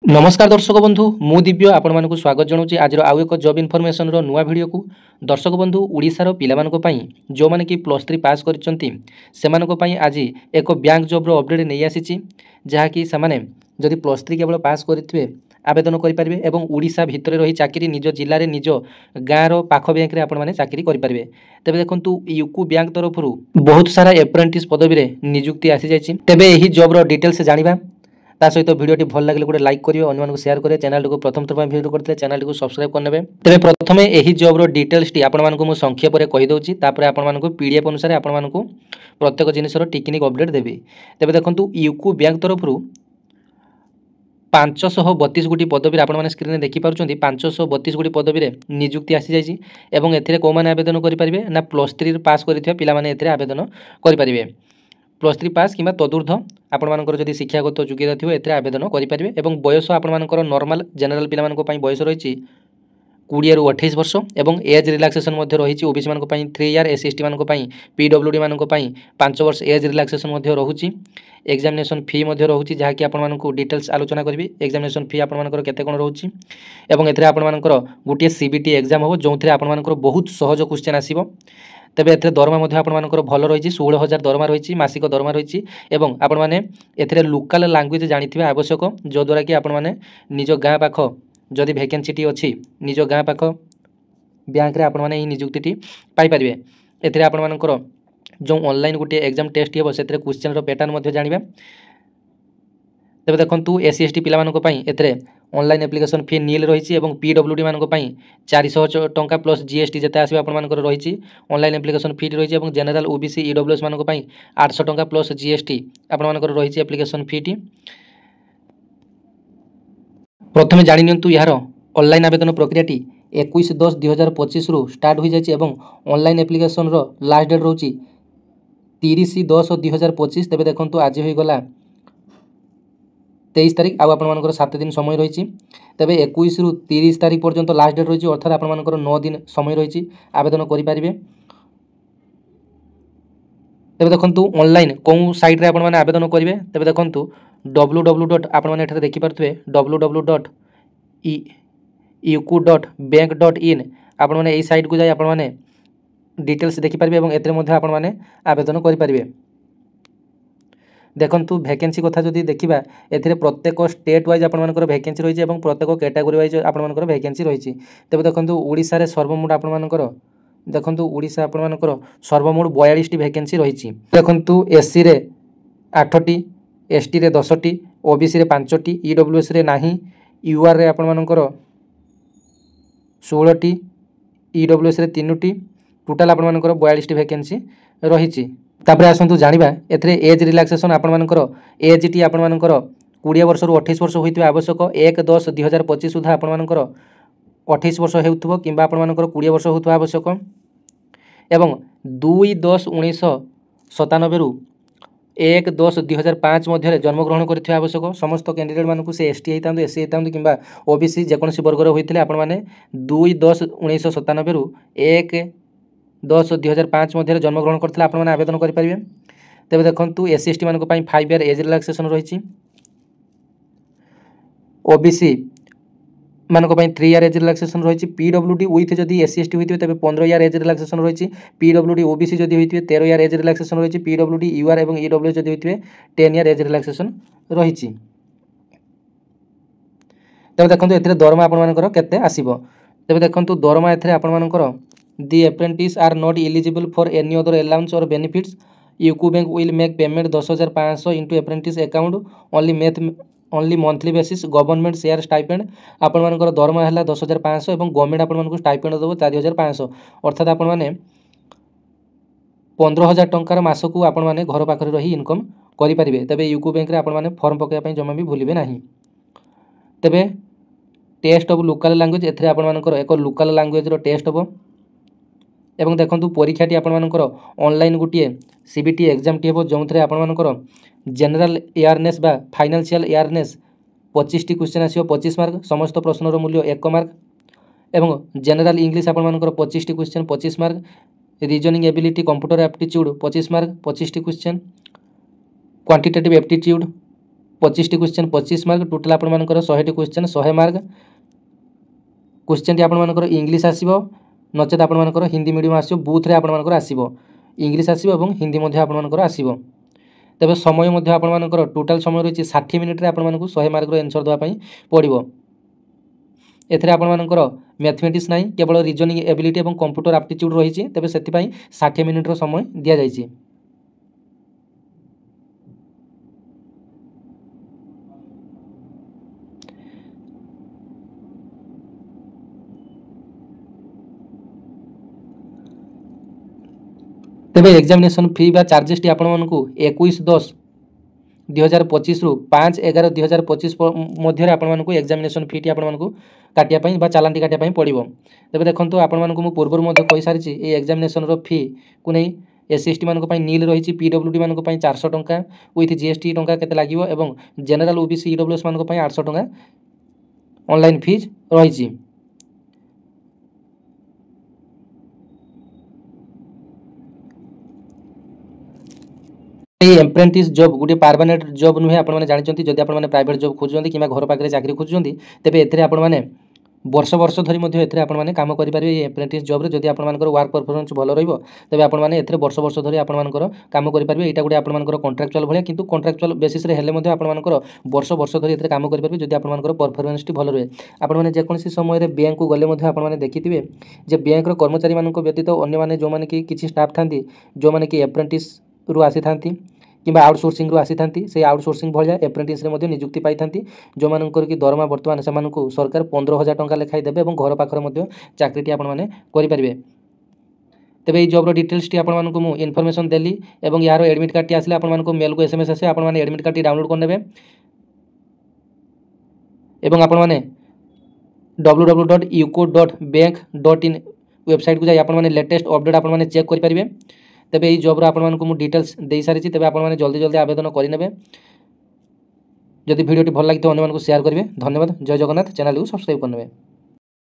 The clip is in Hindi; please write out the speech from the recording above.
नमस्कार दर्शक बंधु मु दिव्य आपण मानक स्वागत जनाऊँ आज आउ एक जॉब इनफॉरमेशन नुआ वीडियो को दर्शक बंधु ओडिशार पिलामानक जो माने कि +3 पास करछंती सेमानक पई आज एक बैंक जॉब रो अपडेट नहीं आसी जहाँकि सेमाने जदि +3 केवल पास करिथिबे आवेदन करें एवं ओडिशा भितर रही चाकरी निज जिले में निज गाँव पाख बैंक में आपण मैंने चाकरी करेंगे। तेज देखो यूको बैंक तरफ बहुत सारा एप्रेंटिस पदवी में निजुक्ति आसी जाइए। तेज यही जॉब डिटेल्स जाना ता सहित वीडियो भल लगे गोटे लाइक करेंगे अन्य शेयर करेंगे चैनल को प्रथम थर भिडियो करते चैनल को सब्सक्राइब करने। तेज प्रथम यही जॉब डिटेल्स टी आपको संक्षेप में कहीदे आपको पीडीएफ अनुसार आपको प्रत्येक जिनसर टेक्निक अपडेट देवी। तेज देखो यूको बैंक तरफ 532 गोटी पदवी आपने स्क्रीन में देखिपुं 532 गोटी पदवी में निजुक्ति आसी जाइए। कौ मैंने आवेदन करेंगे ना +3 पास कर पाने आवेदन करेंगे। +3 पास कि तदूर्ध आपर जदि शिक्षागत योग्यता थी ए आवेदन करेंगे। बयस आपर नॉर्मल जनरल पिला बयस रही 20 ରୁ 28 वर्ष एवं एज रिलैक्सेशन रही ओबीसी मान 3 इयर एससी मान पीडब्ल्यूडी मान 5 वर्ष एज रिलैक्सेशन रोचे। एग्जामिनेशन फी रोचे जहाँकि आपको डिटेल्स आलोचना करी। एग्जामिनेशन फी आपर केते कोन रोचे एवं एथरे आपर गोटे सीबीटी एग्जाम हो जो आपर बहुत सहज क्वेश्चन आसीबो। तेज ए दरमा आपर भल रही 16,000 दरमा रही मासिक दरमा रही आपण मैंने ए लोकल लैंग्वेज जानी आवश्यक जो द्वारा कि आपण मैंने निज गाँ पाख जदि वैकेंसी अच्छी निज गाँ पाख बैंक रे आपण माने निजुक्ति पाइपर। एथिरे आपण मानकर जो ऑनलाइन गोटे एग्जाम टेस्ट हे से क्वेश्चन रो पैटर्न जानिबा। तेज देखो एससी एसटी पिला मानक पई एथिरे ऑनलाइन एप्लिकेशन फी नील रही और पीडब्ल्यूडी मानक पई 400 टंका प्लस जीएसटी जते आसी आपण मानकर रही ऑनलाइन एप्लिकेशन फी रही और जनरल ओबीसी ईडब्ल्यूएस मानक पई 800 टंका प्लस जीएसटी आपण मानकर रही एप्लिकेशन फी टी। प्रथम जानिनियंतु यार ऑनलाइन आवेदन प्रक्रियाटी 21/10/2025 रु स्टार्ट हो जाए और ऑनलाइन एप्लिकेशन रो लास्ट डेट रोची 30/10/2025। तेज देखो आज हो गला 23 तारीख आपर 7 दिन समय रही। तेज 21 ରୁ 30 तारीख पर्यंत लास्ट डेट रही अर्थात आपर 9 दिन समय रही आवेदन करेंगे। तेज देखो ऑनलाइन कौन साइट रे आपण माने आवेदन करेंगे। तेज देखो www. आपने देखिपे www.uco.bank.in आपने यही साइट को जाए आपने डिटेल्स देखिपारे और ए आवेदन करेंगे। देखो वैकेंसी कथा जदि देखा ए प्रत्येक स्टेट वाइज आपर वैकेंसी रही है और प्रत्येक कैटेगोरी वाइज आपर वैकेंसी रही। तेज देखो ओडिशा रे सर्वमोट आपर देखो ओडिशा आपर सर्वमोट 42 वैकेंसी रही। देखो एससी रे 8टी एसटी रे 10टी ओबीसी रे 5टी ईडब्ल्यूएस रे नाही यूआर रे आपण मानकर 16टी ईडब्ल्यूएस रे 3टी टोटाल आपण मानकर 42 वैकेंसी रही। तापर आसंतु जानिबा एथरे एज रिलैक्सेशन आपण मानकर एज टी आपण मानकर 20 वर्ष रु 28 वर्ष होइतबे आवश्यक। 1/10/2025 सुधा आपण मानकर 28 वर्ष हेउथबो किबा आपण मानकर 20 वर्ष होइतबे आवश्यक एवं 2/10/1997 रु 1/10/2005 मध्य जन्मग्रहण करथिबा आवश्यक। समस्त कैंडिडेट मानकु से एसटी हेतांतु एससी हेतांतु किबा ओबीसी जेकोनसी वर्गर होइथिले आपण माने 2/10/1997 रु 1/10/2005 मध्य जन्मग्रहण करथिले आपण माने आवेदन करि परिबे। तेबे देखंतु एससी एसटी मानक पई 5 इयर एज रिलैक्सेशन रहिछि। ओबीसी मानक पई 3 इयर एज रिलैक्सेशन रही। पीडब्ल्यूडी विथ जदि एससी एसटी होइथिबे तबे 15 इयर एज रिलैक्सेशन रही। पीडब्ल्यूडी ओबीसी जदि होइथिबे 13 इयर एज रिलैक्सेशन रही। पीडब्ल्यूडी यूआर एवं ईडब्ल्यूएस जदि होइथिबे 10 इयर एज रिलैक्सेशन रही। तबे देखंतु एथिरे दरमा आपण मानकर केते आसीबो। तबे देखंतु दरमा एथिरे आपण मानकर the apprentice are not eligible for any other allowance or benefits UCO bank will make payment 10,500 into apprentice account only monthly basis. Government share stipend आपण मानकर दरमा है 10,500 और गवर्नमेंट आपण मानक स्टाइपेंड देव 4,500 अर्थात आपण माने 15,000 टंकार मासकू आपण माने घर पाखरे रही इनकम करि परिबे। तबे यूको बैंक रे आपण माने फॉर्म पकेया पई जमा भी भूलिबे नाही। तबे टेस्ट ऑफ लोकल लैंग्वेज एथरे आपण मानकर एक लोकल लैंग्वेज रो टेस्ट हो एवं देखंतु परीक्षाटी आपण मानकर ऑनलाइन गोटे सीबीटी एग्जाम टी हो जो थे आपण मानकर जनरल एयरनेस बा फाइनेंशियल एयरनेस 25 टी क्वेश्चन आसीबो 25 मार्क। समस्त प्रश्नर मूल्य 1 मार्क एवं जनरल इंग्लिश आपण मानकर 25 टी question 25 mark. Reasoning ability computer aptitude 25 mark 25 टी क्वेश्चन। क्वांटिटेटिव एप्टीट्यूड 25टी क्वेश्चन 25 मार्क टोटाल आपणमानकर 100टी क्वेश्चन 100 मार्क क्वेश्चन आपणमानकर इंग्लिश आसीबो नचेत आपणमानकर हिंदी मीडियम आसीबो बुथ रे आपणमानकर आसीबो इंग्लिश आसीबो एवं हिंदी मध्ये आपणमानकर आसीबो तेबे समय मध्ये आपणमानकर टोटाल समय रही 60 मिनिट रे आपणमानकु 100 मार्क रो आंसर दवा पई पड़िबो एथरे आपणमानकर मैथमेटिक्स नाही केवल रीजनिंग एबिलिटी एवं कंप्यूटर एप्टीट्यूड रही तेबे सेति पई 60 मिनिट रो समय दिया जायछि। तेबे एग्जामिनेशन फी बा चार्जेस टी आपणमानकु 21/10/2025 रु 5/11/2025 मध्य आपणमानकु एग्जामिनेशन फी टी आपणमानकु काटिया पई बा चालान टी काटिया पई पड़िबो। तेबे देखंतु आपणमानकु मु पूर्वर मध्ये कहि सारिछि ए एग्जामिनेशन रो फी को नै एससी एसटी मानको पई नील रहिछि पीडब्ल्यूडी मानको पई 400 टंका विथ जीएसटी टंका केते लागिवो एवं जनरल ओबीसी ईडब्ल्यूएस मानको पई 800 टंका ऑनलाइन फीस रहिछि। एप्रेंटिस जॉब गोटे परमानेंट जॉब नुहे आपण माने जानिचंती जदि आपण माने प्राइवेट जॉब खोजुचंती किबा घर पाखरे चाकरी खोजुचंती तेबे एथरे आपण माने वर्ष वर्ष धरी मध्ये एथरे आपण माने काम करि परिबे एप्रेंटिस जॉब रे जदि आपण मानकर वर्क परफॉर्मेंस भलो रहइबो तेबे आपण माने एथरे वर्ष वर्ष धरी आपण मानकर काम करि परिबे एटा गोटे आपण मानकर कॉन्ट्रैक्चुअल भलिया किंतु कॉन्ट्रैक्चुअल बेसिस रे हेले मध्ये आपण मानकर वर्ष वर्ष धरी एथरे काम करि परिबे जदि आपण मानकर परफॉर्मेंस टी भलो रहे। आपण माने जे कोनसी समय रे बैंक को गले मध्ये आपण माने देखिथिबे जे बैंक रो कर्मचारी मानको व्यतीत अन्य माने जो माने कि किछि स्टाफ थांती जो माने कि एप्रेंटिस रु आसी थांती किंबा आउटसोर्सिंग रु आसी थांती से आउटसोर्सिंग भलिया एप्रेंटिस रे मध्ये नियुक्ति पाई थांती जो मानकर कि दरमा वर्तमान से मानकु सरकार 15,000 टंका लेखाई देबे एवं घर पाखरे मध्ये चाकरी टी आपण माने करि परिबे। तेबे ए जॉब रो डिटेल्स टी आपण मानकु मु इन्फॉर्मेशन देली एवं यारो एडमिट कार्ड टी आसले आपण मानकु मेल को एसएमएस आसे आपण माने एडमिट कार्ड टी डाउनलोड कर नेबे एवं आपण माने www.uco.bank.in वेबसाइट को जाई आपण माने लेटेस्ट अपडेट आपण माने चेक करि परिबे। तेबे এই जॉब रो आपण मानकु मु डिटेल्स देई सारिछि तेबे आपण माने जल्दी जल्दी आवेदन करि नेबे। जदि वीडियो टी भल लागितो अन्य मानकु शेयर करिवे। धन्यवाद। जय जगन्नाथ। चैनल को सब्सक्राइब कर नेबे।